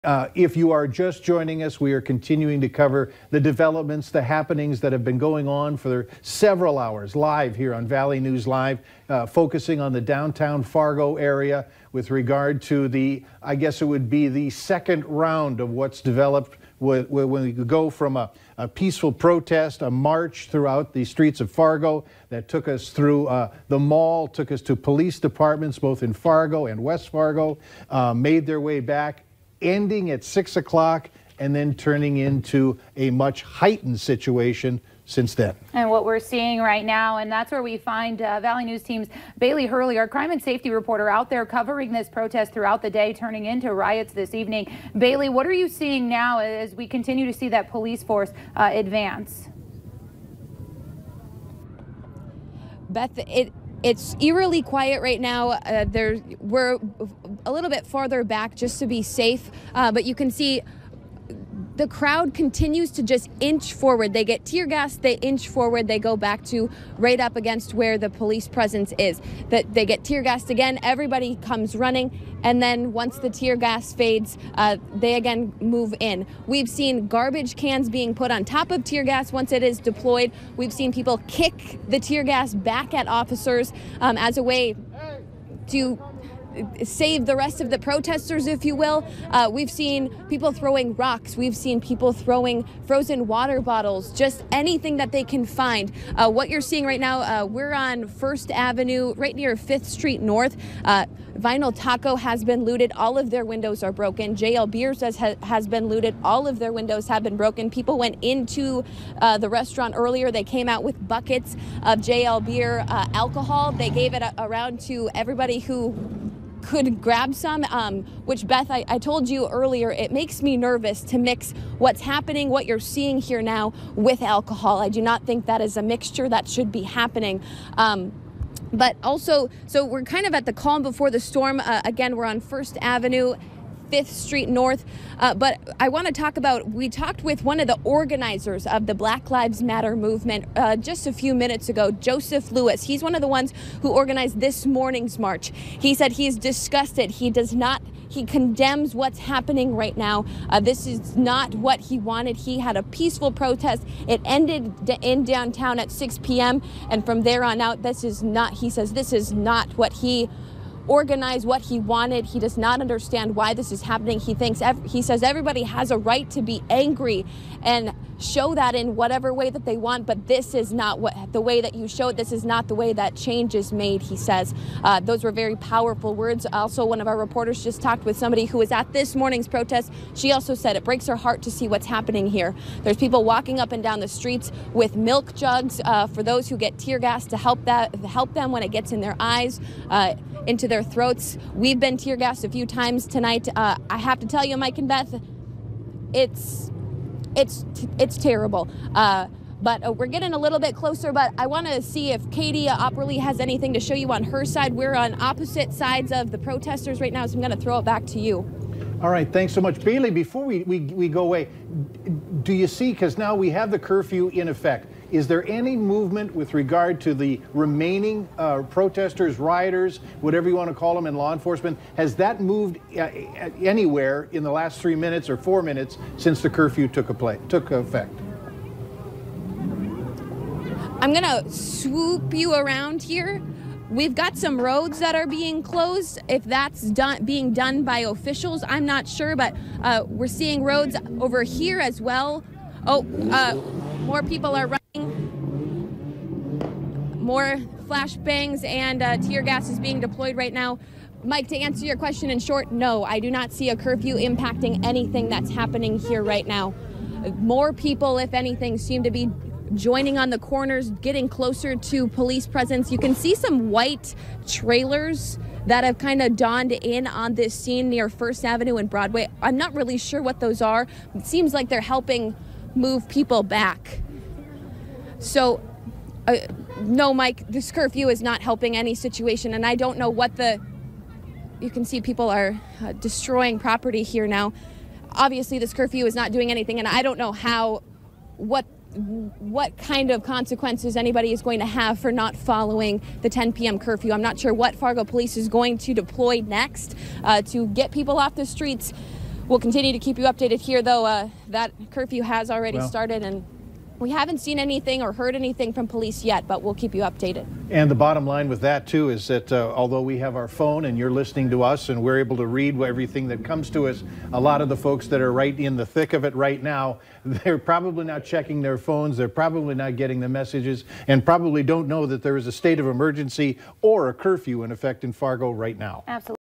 If you are just joining us, we are continuing to cover the developments, the happenings that have been going on for several hours live here on Valley News Live, focusing on the downtown Fargo area with regard to the, I guess it would be the second round of what's developed when we go from a peaceful protest, a march throughout the streets of Fargo that took us through the mall, took us to police departments both in Fargo and West Fargo, made their way back, ending at 6 o'clock and then turning into a much heightened situation since then. And what we're seeing right now, and that's where we find Valley News team's Bailey Hurley, our crime and safety reporter, out there covering this protest throughout the day, turning into riots this evening. Bailey, what are you seeing now as we continue to see that police force advance? Beth, it's eerily quiet right now. We're a little bit farther back just to be safe, but you can see the crowd continues to just inch forward. They get tear gas, they inch forward, they go back to right up against where the police presence is. That they get tear gassed again, everybody comes running, and then once the tear gas fades, they again move in. We've seen garbage cans being put on top of tear gas once it is deployed. We've seen people kick the tear gas back at officers as a way to save the rest of the protesters, if you will. We've seen people throwing rocks. We've seen people throwing frozen water bottles, just anything that they can find. What you're seeing right now, we're on First Avenue, right near 5th Street North. Vinyl Taco has been looted. All of their windows are broken. JL Beers has been looted. All of their windows have been broken. People went into the restaurant earlier. They came out with buckets of JL Beer alcohol. They gave it around to everybody who could grab some, which, Beth, I told you earlier, it makes me nervous to mix what's happening, what you're seeing here now, with alcohol. I do not think that is a mixture that should be happening. But also, so we're kind of at the calm before the storm. Again, we're on First Avenue, 5th Street North. But I want to talk about, we talked with one of the organizers of the Black Lives Matter movement just a few minutes ago, Joseph Lewis. He's one of the ones who organized this morning's march. He said he's disgusted. He condemns what's happening right now. This is not what he wanted. He had a peaceful protest. It ended in downtown at 6 p.m. And from there on out, he says this is not what he organize, what he wanted. He does not understand why this is happening. He says everybody has a right to be angry and show that in whatever way that they want, but this is not the way that you show it. This is not the way that change is made, he says. Those were very powerful words. Also, one of our reporters just talked with somebody who was at this morning's protest. She also said it breaks her heart to see what's happening here. There's people walking up and down the streets with milk jugs for those who get tear gas to help them when it gets in their eyes, into their throats. We've been tear gassed a few times tonight. I have to tell you, Mike and Beth, it's terrible. But we're getting a little bit closer, but I want to see if Katie Opperly has anything to show you on her side. We're on opposite sides of the protesters right now, so I'm going to throw it back to you. All right, thanks so much. Bailey, before we go away, do you see, because now we have the curfew in effect, is there any movement with regard to the remaining protesters, rioters, whatever you want to call them, and law enforcement? Has that moved anywhere in the last 3 minutes or 4 minutes since the curfew took effect? I'm going to swoop you around here. We've got some roads that are being closed. If that's being done by officials, I'm not sure, but we're seeing roads over here as well. Oh, more people are running. More flashbangs and tear gas is being deployed right now. Mike, to answer your question in short, no, I do not see a curfew impacting anything that's happening here right now. More people, if anything, seem to be joining on the corners, getting closer to police presence. You can see some white trailers that have kind of dawned in on this scene near First Avenue and Broadway. I'm not really sure what those are. It seems like they're helping move people back. So, no, Mike, this curfew is not helping any situation, and I don't know what you can see people are destroying property here now. Obviously, this curfew is not doing anything, and I don't know what kind of consequences anybody is going to have for not following the 10 p.m. curfew. I'm not sure what Fargo police is going to deploy next to get people off the streets. We'll continue to keep you updated here, though. That curfew has already started, and we haven't seen anything or heard anything from police yet, but we'll keep you updated. And the bottom line with that, too, is that although we have our phone and you're listening to us and we're able to read everything that comes to us, a lot of the folks that are right in the thick of it right now, they're probably not checking their phones, they're probably not getting the messages, and probably don't know that there is a state of emergency or a curfew in effect in Fargo right now. Absolutely.